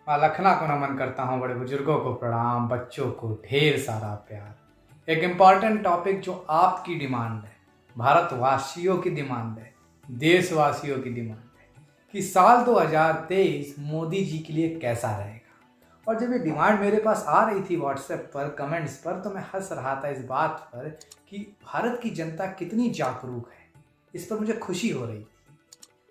माँ लखना को नमन करता हूँ, बड़े बुजुर्गों को प्रणाम, बच्चों को ढेर सारा प्यार। एक इम्पॉर्टेंट टॉपिक जो आपकी डिमांड है, भारतवासियों की डिमांड है, देशवासियों की डिमांड है कि साल 2023 मोदी जी के लिए कैसा रहेगा। और जब ये डिमांड मेरे पास आ रही थी व्हाट्सएप पर कमेंट्स पर, तो मैं हंस रहा था इस बात पर कि भारत की जनता कितनी जागरूक है। इस पर मुझे खुशी हो रही थी,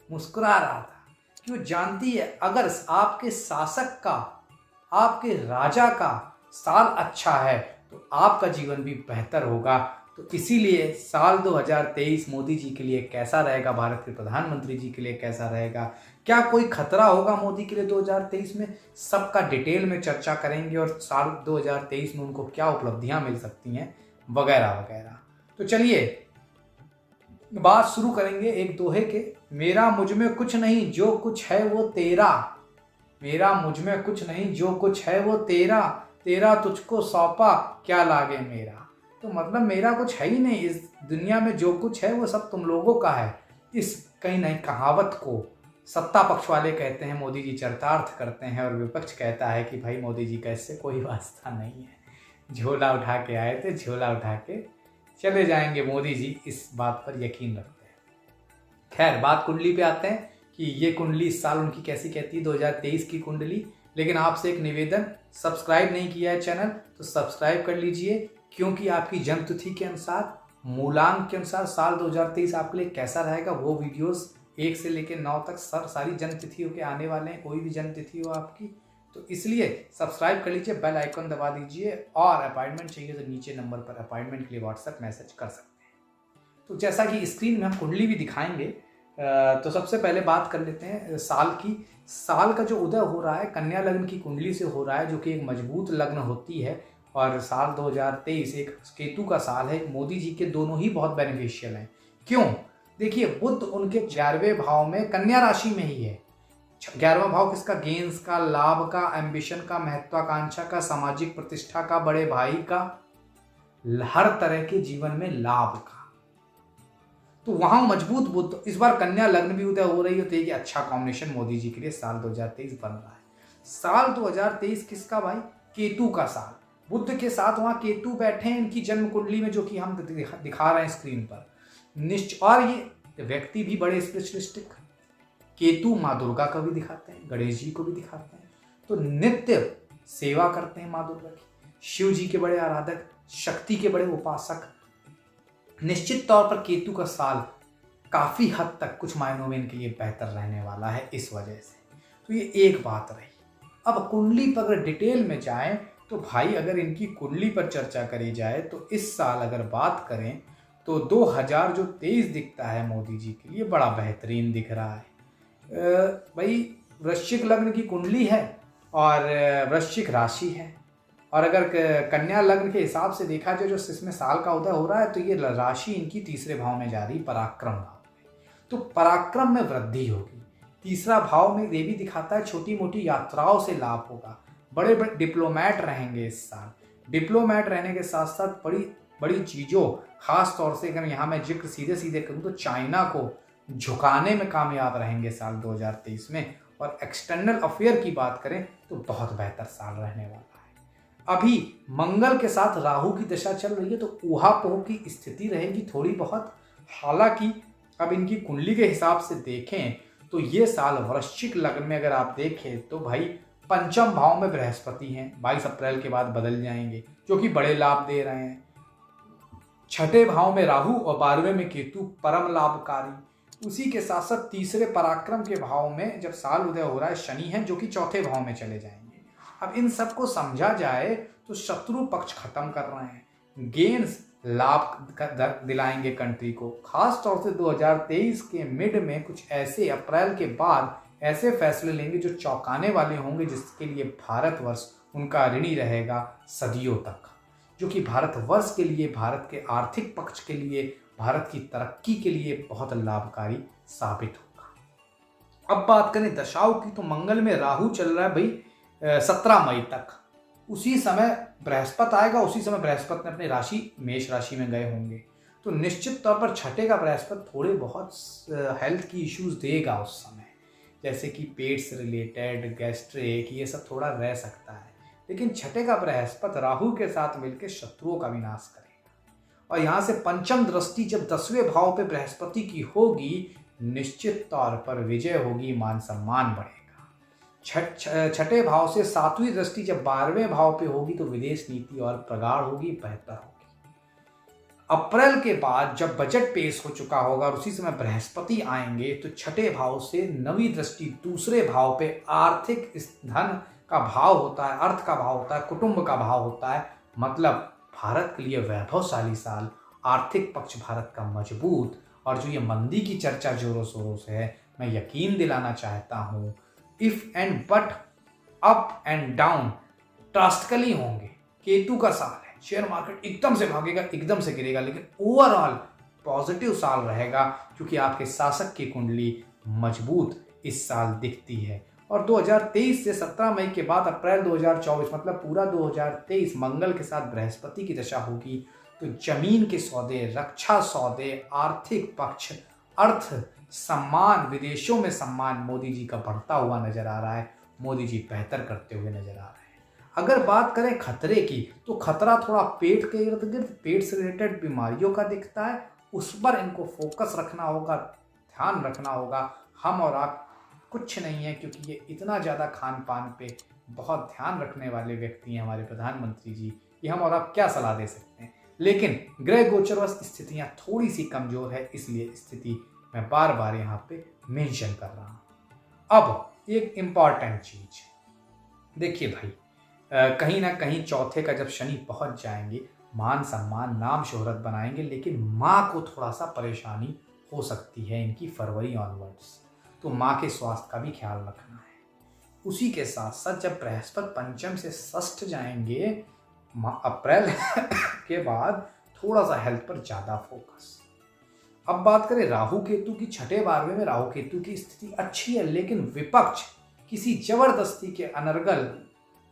मुस्कुरा रहा था कि वो जानती है अगर आपके शासक का, आपके राजा का साल अच्छा है तो आपका जीवन भी बेहतर होगा। तो इसीलिए साल 2023 मोदी जी के लिए कैसा रहेगा, भारत के प्रधानमंत्री जी के लिए कैसा रहेगा, क्या कोई खतरा होगा मोदी के लिए 2023 में, सबका डिटेल में चर्चा करेंगे और साल 2023 में उनको क्या उपलब्धियां मिल सकती हैं वगैरह वगैरह। तो चलिए बात शुरू करेंगे एक दोहे के। मेरा मुझ में कुछ नहीं जो कुछ है वो तेरा, मेरा मुझ में कुछ नहीं जो कुछ है वो तेरा, तेरा तुझको सौंपा क्या लागे मेरा। तो मतलब मेरा कुछ है ही नहीं इस दुनिया में, जो कुछ है वो सब तुम लोगों का है। इस कहीं नहीं कहावत को सत्ता पक्ष वाले कहते हैं मोदी जी चरितार्थ करते हैं, और विपक्ष कहता है कि भाई मोदी जी का इससे कोई वास्ता नहीं है, झोला उठा के आए थे, झोला उठा के चले जाएंगे मोदी जी, इस बात पर यकीन रखते हैं। खैर बात कुंडली पे आते हैं कि ये कुंडली इस साल उनकी कैसी कहती है, 2023 की कुंडली। लेकिन आपसे एक निवेदन, सब्सक्राइब नहीं किया है चैनल तो सब्सक्राइब कर लीजिए, क्योंकि आपकी जन्म तिथि के अनुसार, मूलांक के अनुसार साल 2023 आपके लिए कैसा रहेगा वो वीडियोस 1 से लेकर 9 तक सारी जन्म तिथियों के आने वाले हैं। कोई भी जन्म तिथि हो आपकी तो इसलिए सब्सक्राइब कर लीजिए, बेल आइकन दबा दीजिए, और अपॉइंटमेंट चाहिए तो नीचे नंबर पर अपॉइंटमेंट के लिए व्हाट्सएप मैसेज कर सकते हैं। तो जैसा कि स्क्रीन में हम कुंडली भी दिखाएंगे, तो सबसे पहले बात कर लेते हैं साल की। साल का जो उदय हो रहा है कन्या लग्न की कुंडली से हो रहा है, जो कि एक मजबूत लग्न होती है। और साल 2023 एक केतु का साल है। मोदी जी के दोनों ही बहुत बेनिफिशियल हैं। क्यों? देखिए बुध उनके 11वें भाव में कन्या राशि में ही है। 11वां भाव किसका? गेंस का, लाभ का, एम्बिशन का, महत्वाकांक्षा का, सामाजिक प्रतिष्ठा का, बड़े भाई का, हर तरह के जीवन में लाभ का। तो वहां मजबूत बुध, इस बार कन्या लग्न भी उदय हो रही है, तो ये अच्छा कॉम्बिनेशन मोदी जी के लिए साल 2023 बन रहा है। साल 2023 किसका भाई? केतु का साल। बुध के साथ वहां केतु बैठे हैं इनकी जन्म कुंडली में, जो कि हम दिखा रहे हैं स्क्रीन पर। निश्चय, और ये व्यक्ति भी बड़े स्पिरिचुअलिस्टिक, केतु माँ दुर्गा को भी दिखाते हैं, गणेश जी को भी दिखाते हैं। तो नित्य सेवा करते हैं माँ दुर्गा की, शिव जी के बड़े आराधक, शक्ति के बड़े उपासक। निश्चित तौर पर केतु का साल काफी हद तक कुछ मायनों में इनके लिए बेहतर रहने वाला है इस वजह से। तो ये एक बात रही। अब कुंडली पर अगर डिटेल में जाएं तो भाई, अगर इनकी कुंडली पर चर्चा करी जाए तो इस साल अगर बात करें तो 2023 दिखता है मोदी जी के लिए बड़ा बेहतरीन दिख रहा है। भाई वृश्चिक लग्न की कुंडली है और वृश्चिक राशि है, और अगर कन्या लग्न के हिसाब से देखा जाए जो इसमें साल का उदय हो रहा है, तो ये राशि इनकी तीसरे भाव में जा रही, पराक्रम भाव में। तो पराक्रम में वृद्धि होगी। तीसरा भाव में ये भी दिखाता है छोटी मोटी यात्राओं से लाभ होगा। बड़े बड़े डिप्लोमेट रहेंगे इस साल। डिप्लोमेट रहने के साथ साथ बड़ी बड़ी चीज़ों, खास तौर से अगर यहाँ मैं जिक्र सीधे सीधे करूँ तो चाइना को झुकाने में कामयाब रहेंगे साल 2023 में। और एक्सटर्नल अफेयर की बात करें तो बहुत बेहतर साल रहने वाला है। अभी मंगल के साथ राहु की दशा चल रही है, तो ऊहापोह की स्थिति रहेगी थोड़ी बहुत। हालांकि अब इनकी कुंडली के हिसाब से देखें तो ये साल वृश्चिक लग्न में अगर आप देखें तो भाई पंचम भाव में बृहस्पति हैं, 22 अप्रैल के बाद बदल जाएंगे, जो कि बड़े लाभ दे रहे हैं। छठे भाव में राहु और 12वें में केतु, परम लाभकारी। उसी के साथ साथ तीसरे पराक्रम के भाव में जब साल उदय हो रहा है शनि है, जो कि चौथे भाव में चले जाएंगे। अब इन सबको समझा जाए तो शत्रु पक्ष खत्म कर रहे हैं, गेंस लाभ दिलाएंगे कंट्री को। खास तौर से 2023 के मिड में कुछ ऐसे, अप्रैल के बाद ऐसे फैसले लेंगे जो चौंकाने वाले होंगे, जिसके लिए भारतवर्ष उनका ऋणी रहेगा सदियों तक, जो कि भारतवर्ष के लिए, भारत के आर्थिक पक्ष के लिए, भारत की तरक्की के लिए बहुत लाभकारी साबित होगा। अब बात करें दशाओं की, तो मंगल में राहु चल रहा है भाई 17 मई तक। उसी समय बृहस्पति आएगा, उसी समय बृहस्पति ने अपनी राशि मेष राशि में गए होंगे। तो निश्चित तौर पर छठे का बृहस्पति थोड़े बहुत हेल्थ की इश्यूज देगा उस समय। जैसे कि पेट से रिलेटेड, गैस्ट्रिक, ये सब थोड़ा रह सकता है। लेकिन छठे का बृहस्पति राहु के साथ मिलकर शत्रुओं का विनाश करेगा। और यहाँ से पंचम दृष्टि जब 10वें भाव पे बृहस्पति की होगी, निश्चित तौर पर विजय होगी, मान सम्मान बढ़ेगा। छठे भाव से 7वीं दृष्टि जब 12वें भाव पे होगी तो विदेश नीति और प्रगाढ़ होगी, बेहतर होगी। अप्रैल के बाद जब बजट पेश हो चुका होगा और उसी समय बृहस्पति आएंगे तो छठे भाव से 9वीं दृष्टि दूसरे भाव पे आर्थिक धन का भाव होता है, अर्थ का भाव होता है, कुटुंब का भाव होता है। मतलब भारत के लिए वैभवशाली साल, आर्थिक पक्ष भारत का मजबूत। और जो ये मंदी की चर्चा जोरों शोरों से है, मैं यकीन दिलाना चाहता हूँ, if and but, up and down drastically होंगे। केतु का साल है, शेयर मार्केट एकदम से भागेगा, एकदम से गिरेगा, लेकिन ओवरऑल पॉजिटिव साल रहेगा क्योंकि आपके शासक की कुंडली मजबूत इस साल दिखती है। और 2023 से 17 मई के बाद अप्रैल 2024 मतलब पूरा 2023 मंगल के साथ बृहस्पति की दशा होगी। तो जमीन के सौदे, रक्षा सौदे, आर्थिक पक्ष, अर्थ, सम्मान, विदेशों में सम्मान मोदी जी का बढ़ता हुआ नजर आ रहा है। मोदी जी बेहतर करते हुए नजर आ रहे हैं। अगर बात करें खतरे की, तो खतरा थोड़ा पेट के इर्द गिर्द, पेट से रिलेटेड बीमारियों का दिखता है। उस पर इनको फोकस रखना होगा, ध्यान रखना होगा। हम और आप कुछ नहीं है, क्योंकि ये इतना ज़्यादा खान पान पे बहुत ध्यान रखने वाले व्यक्ति हैं हमारे प्रधानमंत्री जी। ये हम और आप क्या सलाह दे सकते हैं। लेकिन ग्रह गोचरवश स्थितियाँ थोड़ी सी कमज़ोर है, इसलिए स्थिति मैं बार बार यहाँ पे मेंशन कर रहा हूँ। अब एक इम्पॉर्टेंट चीज देखिए भाई, कहीं ना कहीं चौथे का जब शनि पहुंच जाएंगे, मान सम्मान, नाम शोहरत बनाएंगे, लेकिन माँ को थोड़ा सा परेशानी हो सकती है इनकी फरवरी ऑनवर्ड्स। तो माँ के स्वास्थ्य का भी ख्याल रखना है। उसी के साथ साथ जब बृहस्पति पंचम से षष्ठ जाएंगे अप्रैल के बाद, थोड़ा सा हेल्थ पर ज़्यादा फोकस। अब बात करें राहु केतु की, छठे 12वें में राहु केतु की स्थिति अच्छी है, लेकिन विपक्ष किसी जबरदस्ती के अनर्गल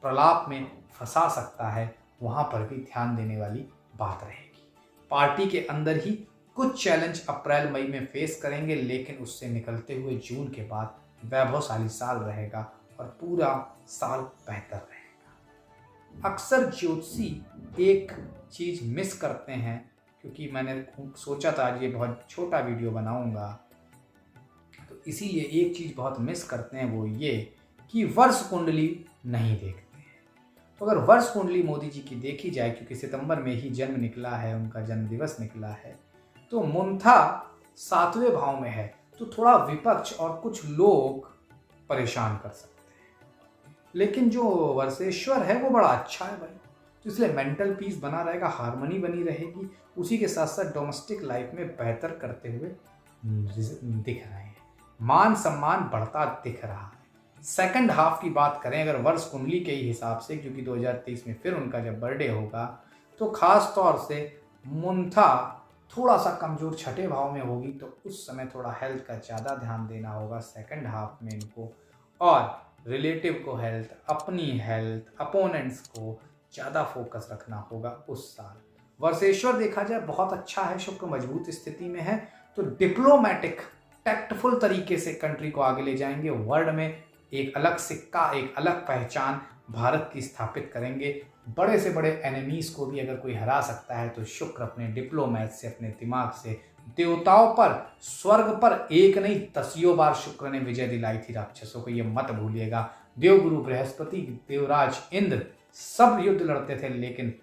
प्रलाप में फंसा सकता है, वहां पर भी ध्यान देने वाली बात रहेगी। पार्टी के अंदर ही कुछ चैलेंज अप्रैल मई में फेस करेंगे, लेकिन उससे निकलते हुए जून के बाद वैभवशाली साल रहेगा और पूरा साल बेहतर रहेगा। अक्सर ज्योतिषी एक चीज मिस करते हैं, क्योंकि मैंने सोचा था आज ये बहुत छोटा वीडियो बनाऊंगा, तो इसीलिए एक चीज बहुत मिस करते हैं, वो ये कि वर्ष कुंडली नहीं देखते हैं। तो अगर वर्ष कुंडली मोदी जी की देखी जाए, क्योंकि सितंबर में ही जन्म निकला है, उनका जन्म दिवस निकला है, तो मुंथा 7वें भाव में है, तो थोड़ा विपक्ष और कुछ लोग परेशान कर सकते हैं। लेकिन जो वर्षेश्वर है वो बड़ा अच्छा है भाई, तो इसलिए मेंटल पीस बना रहेगा, हार्मनी बनी रहेगी। उसी के साथ साथ डोमेस्टिक लाइफ में बेहतर करते हुए दिख रहे हैं, मान सम्मान बढ़ता दिख रहा है। सेकंड हाफ की बात करें अगर वर्ष कुंडली के ही हिसाब से, क्योंकि 2023 में फिर उनका जब बर्थडे होगा, तो खास तौर से मुंथा थोड़ा सा कमजोर छठे भाव में होगी, तो उस समय थोड़ा हेल्थ का ज़्यादा ध्यान देना होगा सेकंड हाफ में इनको, और रिलेटिव को हेल्थ, अपनी हेल्थ, अपोनेंट्स को ज़्यादा फोकस रखना होगा उस साल। वर्षेश्वर देखा जाए बहुत अच्छा है, शुक्र मजबूत स्थिति में है, तो डिप्लोमेटिक टैक्टफुल तरीके से कंट्री को आगे ले जाएंगे। वर्ल्ड में एक अलग सिक्का, एक अलग पहचान भारत की स्थापित करेंगे। बड़े से बड़े एनिमीज को भी अगर कोई हरा सकता है तो शुक्र अपने डिप्लोमेट से, अपने दिमाग से, देवताओं पर, स्वर्ग पर एक नहीं 10 बार शुक्र ने विजय दिलाई थी राक्षसों को, ये मत भूलिएगा। देवगुरु बृहस्पति, देवराज इंद्र सब युद्ध लड़ते थे, लेकिन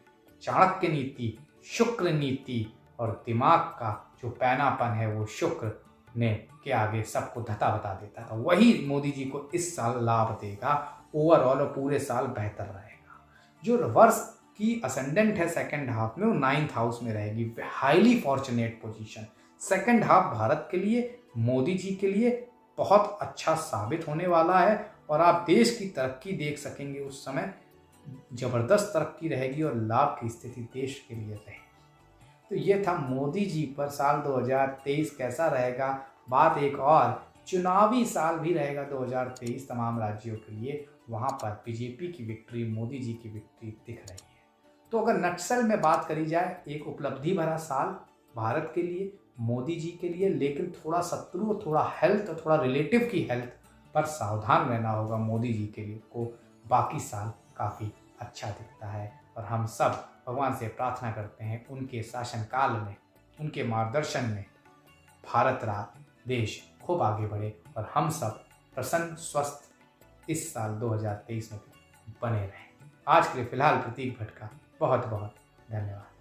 चाणक्य नीति, शुक्र नीति और दिमाग का जो पैनापन है वो शुक्र ने के आगे सबको धता बता देता था। वही मोदी जी को इस साल लाभ देगा, ओवरऑल और पूरे साल बेहतर रहेगा। जो वर्ष की असेंडेंट है सेकंड हाफ में, वो 9th हाउस में रहेगी, highly fortunate position. Second half Bharat के लिए, मोदी जी के लिए बहुत अच्छा साबित होने वाला है, और आप देश की तरक्की देख सकेंगे। उस समय जबरदस्त तरक्की रहेगी और लाभ की स्थिति देश के लिए रहेगी। तो ये था मोदी जी पर साल 2023 कैसा रहेगा। बात एक और, चुनावी साल भी रहेगा 2023 तमाम राज्यों के लिए, वहाँ पर बीजेपी की विक्ट्री, मोदी जी की विक्ट्री दिख रही है। तो अगर नक्सल में बात करी जाए, एक उपलब्धि भरा साल भारत के लिए, मोदी जी के लिए, लेकिन थोड़ा शत्रु, थोड़ा हेल्थ, थोड़ा रिलेटिव की हेल्थ पर सावधान रहना होगा मोदी जी के लिए को बाकी साल काफ़ी अच्छा दिखता है और हम सब भगवान से प्रार्थना करते हैं उनके शासनकाल में, उनके मार्गदर्शन में देश खूब आगे बढ़े और हम सब प्रसन्न स्वस्थ इस साल 2023 में बने रहें। आज के लिए फिलहाल प्रतीक भट्ट का बहुत बहुत धन्यवाद।